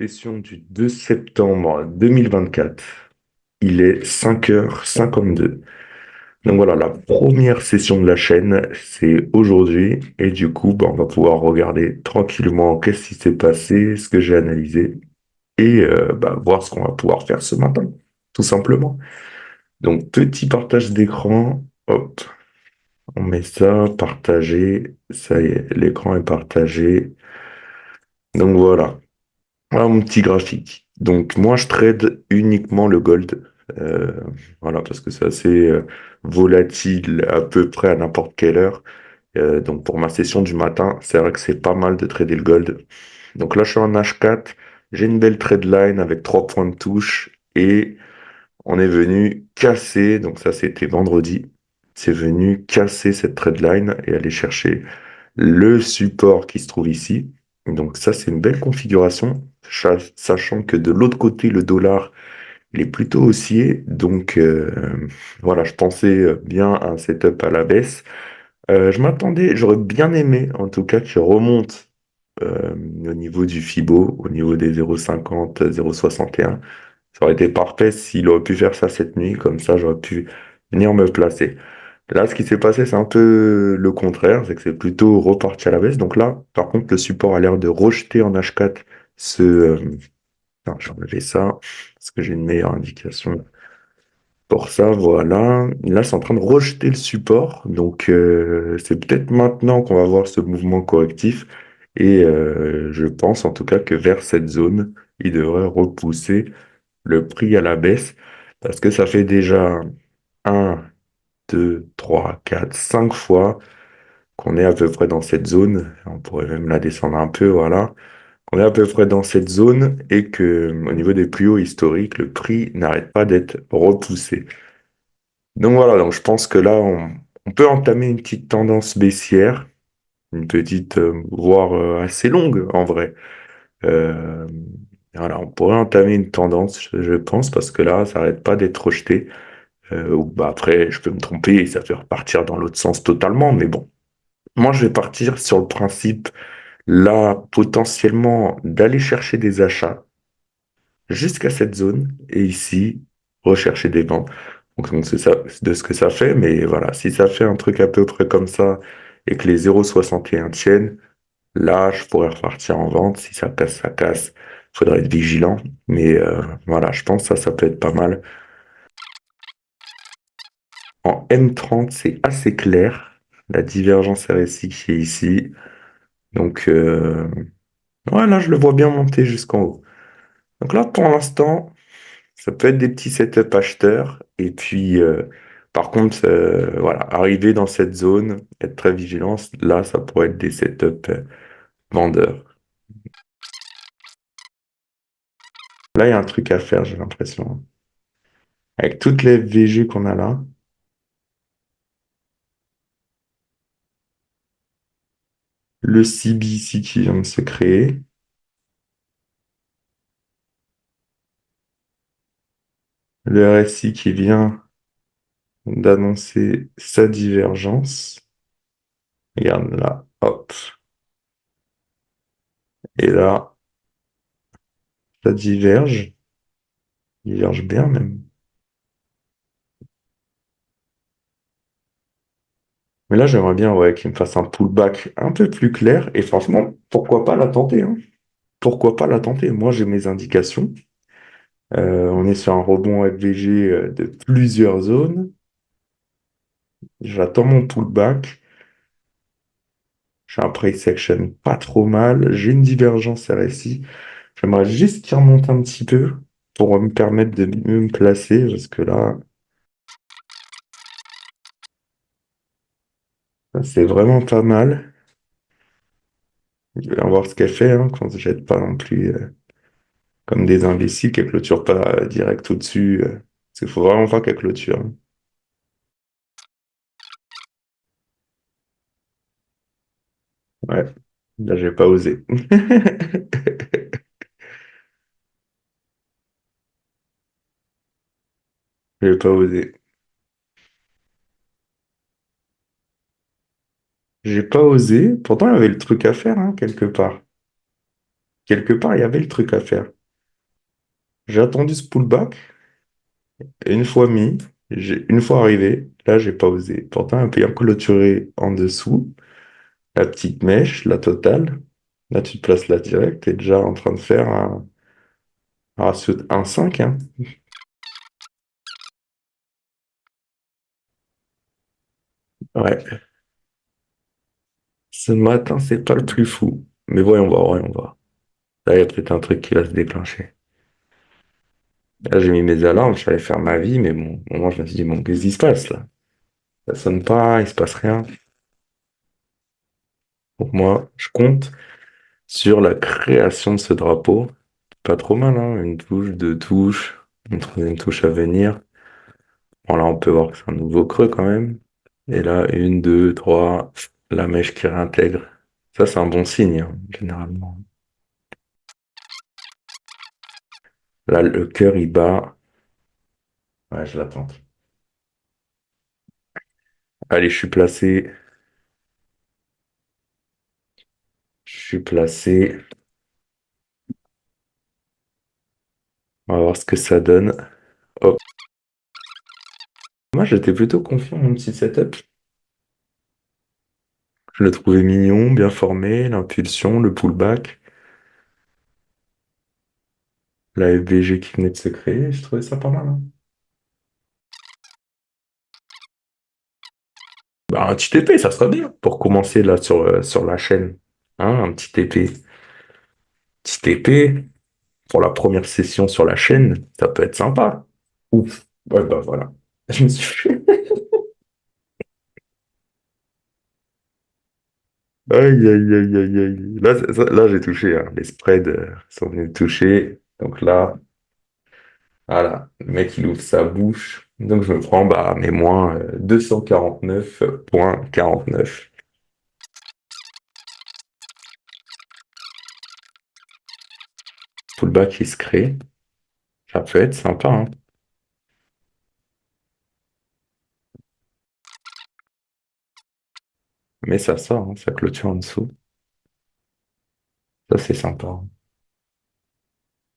Session du 2 septembre 2024. Il est 5h52. Donc voilà, la première session de la chaîne, c'est aujourd'hui. Et du coup, on va pouvoir regarder tranquillement qu'est-ce qui s'est passé, ce que j'ai analysé, et voir ce qu'on va pouvoir faire ce matin, tout simplement. Donc, petit partage d'écran. Hop, on met ça, partager. Ça y est, l'écran est partagé. Donc voilà. Voilà mon petit graphique. Donc moi je trade uniquement le gold. Euh, voilà, parce que c'est assez volatile à peu près à n'importe quelle heure. Donc pour ma session du matin, c'est vrai que c'est pas mal de trader le gold. Donc là je suis en H4, j'ai une belle trade line avec 3 points de touche et on est venu casser, donc ça c'était vendredi, c'est venu casser cette trade line et aller chercher le support qui se trouve ici. Donc ça, c'est une belle configuration, sachant que de l'autre côté, le dollar, il est plutôt haussier. Donc voilà, je pensais bien à un setup à la baisse. Je m'attendais, j'aurais bien aimé en tout cas qu'il remonte au niveau du Fibo, au niveau des 0,50, 0,61. Ça aurait été parfait s'il aurait pu faire ça cette nuit, comme ça j'aurais pu venir me placer. Là, ce qui s'est passé, c'est un peu le contraire, c'est que c'est plutôt reparti à la baisse. Donc là, par contre, le support a l'air de rejeter en H4 ce... attends, j'ai enlevé ça, parce que j'ai une meilleure indication pour ça, voilà. Là, c'est en train de rejeter le support. Donc, c'est peut-être maintenant qu'on va voir ce mouvement correctif. Et je pense en tout cas que vers cette zone, il devrait repousser le prix à la baisse, parce que ça fait déjà un 2, 3, 4, 5 fois qu'on est à peu près dans cette zone. On pourrait même la descendre un peu, voilà. On est à peu près dans cette zone et que au niveau des plus hauts historiques, le prix n'arrête pas d'être repoussé. Donc voilà, donc je pense que là, on peut entamer une petite tendance baissière, une petite, voire assez longue en vrai. Euh, voilà, on pourrait entamer une tendance, je pense, parce que là, ça n'arrête pas d'être rejeté. Ou bah après, je peux me tromper et ça fait repartir dans l'autre sens totalement, mais bon. Moi, je vais partir sur le principe, là, potentiellement, d'aller chercher des achats jusqu'à cette zone et ici, rechercher des ventes. Donc, c'est ça, c'est de ce que ça fait, mais voilà, si ça fait un truc à peu près comme ça et que les 0,61 tiennent, là, je pourrais repartir en vente. Si ça casse, ça casse. Il faudrait être vigilant, mais voilà, je pense que ça peut être pas mal. En M30, c'est assez clair. La divergence RSI qui est ici. Donc, ouais, là, je le vois bien monter jusqu'en haut. Donc là, pour l'instant, ça peut être des petits setups acheteurs. Et puis, par contre, voilà, arriver dans cette zone, être très vigilant, là, ça pourrait être des setups vendeurs. Là, il y a un truc à faire, j'ai l'impression. Avec toutes les VG qu'on a là, le CBC qui vient de se créer, le RSI qui vient d'annoncer sa divergence. Regarde là, hop. Et là, ça diverge bien même. Mais là, j'aimerais bien ouais, qu'il me fasse un pullback un peu plus clair. Et franchement, pourquoi pas la tenter, hein. Pourquoi pas la tenter? Moi, j'ai mes indications. On est sur un rebond FVG de plusieurs zones. J'attends mon pullback. J'ai un price action pas trop mal. J'ai une divergence RSI. J'aimerais juste qu'il remonte un petit peu pour me permettre de mieux me placer. Parce que là, c'est vraiment pas mal. Je vais voir ce qu'elle fait, hein, qu'on ne se jette pas non plus comme des imbéciles, qu'elle clôture pas direct au-dessus. Parce qu'il faut vraiment pas qu'elle clôture, hein. Ouais, là, j'ai pas osé. J'ai pas osé. J'ai pas osé. Pourtant, il y avait le truc à faire, hein, quelque part. quelque part, il y avait le truc à faire. J'ai attendu ce pullback, et une fois mis, une fois arrivé, là, j'ai pas osé. Pourtant, un peu clôturé en dessous, la petite mèche, la totale. Là, tu te places là direct, t'es déjà en train de faire un ratio de 1,5, hein. Ouais. Ce matin, c'est pas le plus fou. Mais voyons voir, voyons voir. Là, il y a peut-être un truc qui va se déclencher. Là, j'ai mis mes alarmes, je vais aller faire ma vie, mais bon, au moment, je me suis dit, bon, qu'est-ce qui se passe là? Ça sonne pas, il se passe rien. Donc moi, je compte sur la création de ce drapeau. Pas trop mal, hein? Une touche, deux touches, une troisième touche à venir. Bon, là, on peut voir que c'est un nouveau creux quand même. Et là, une, deux, trois, la mèche qui réintègre. Ça, c'est un bon signe, hein, généralement. Là, le cœur, il bat. Ouais, je l'attends. Allez, je suis placé. Je suis placé. On va voir ce que ça donne. Hop. Moi, j'étais plutôt confiant dans mon petit setup. Je le trouvais mignon, bien formé, l'impulsion, le pullback, la FVG qui venait de se créer. Je trouvais ça pas mal, hein. Bah, un petit TP, ça serait bien pour commencer là sur la chaîne. Hein, un petit TP. Petit TP pour la première session sur la chaîne, ça peut être sympa. Ouf. Ouais, bah voilà. Je me suis fait. Aïe, aïe, aïe, aïe, aïe. Là, là j'ai touché, hein. Les spreads sont venus me toucher. Donc là, voilà. Le mec, il ouvre sa bouche. Donc je me prends bah, mes moins 249,49. Pullback qui se crée. Ça peut être sympa, hein. Mais ça sort, hein, ça clôture en dessous. Ça, c'est sympa, hein.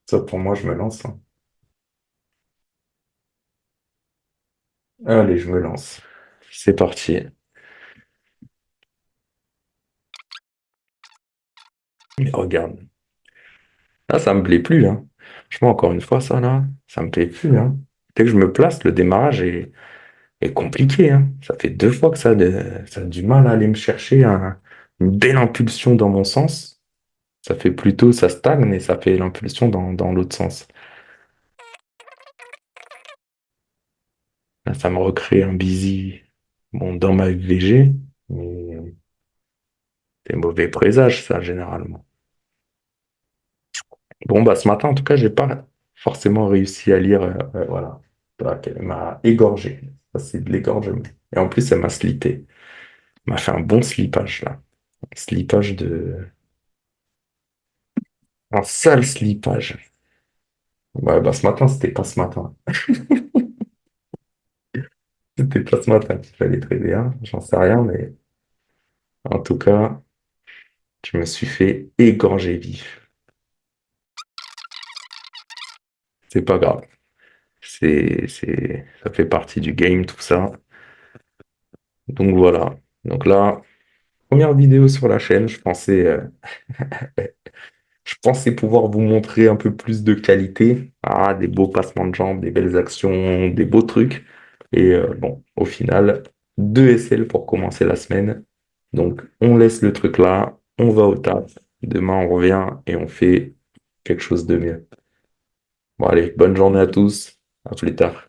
Ça, pour moi, je me lance, hein. Allez, je me lance. C'est parti. Mais regarde. Là, ça me plaît plus, hein. Franchement, encore une fois, ça, là, ça me plaît plus, hein. Dès que je me place, le démarrage est compliqué, hein. Ça fait 2 fois que ça a du mal à aller me chercher une belle impulsion dans mon sens. Ça fait plutôt, ça stagne et ça fait l'impulsion dans l'autre sens. Là, ça me recrée un busy, bon, dans ma VG, mais c'est mauvais présage, ça, généralement. Bon, bah, ce matin, en tout cas, j'ai pas forcément réussi à lire, voilà. Tac, elle m'a égorgé. Ça, c'est de l'égorgement. Et en plus, elle m'a slippé. Elle m'a fait un bon slippage, là. Un slippage de... Un sale slippage. Ouais, bah, ce matin, c'était pas ce matin. C'était pas ce matin qu'il fallait trader, hein. J'en sais rien, mais en tout cas, je me suis fait égorger vif. C'est pas grave. Ça fait partie du game, tout ça. Donc voilà. Donc là, première vidéo sur la chaîne, je pensais pouvoir vous montrer un peu plus de qualité. Ah, des beaux passements de jambes, des belles actions, des beaux trucs. Et bon, au final, 2 SL pour commencer la semaine. Donc, on laisse le truc là, on va au taf. Demain, on revient et on fait quelque chose de mieux. Bon, allez, bonne journée à tous. À plus tard.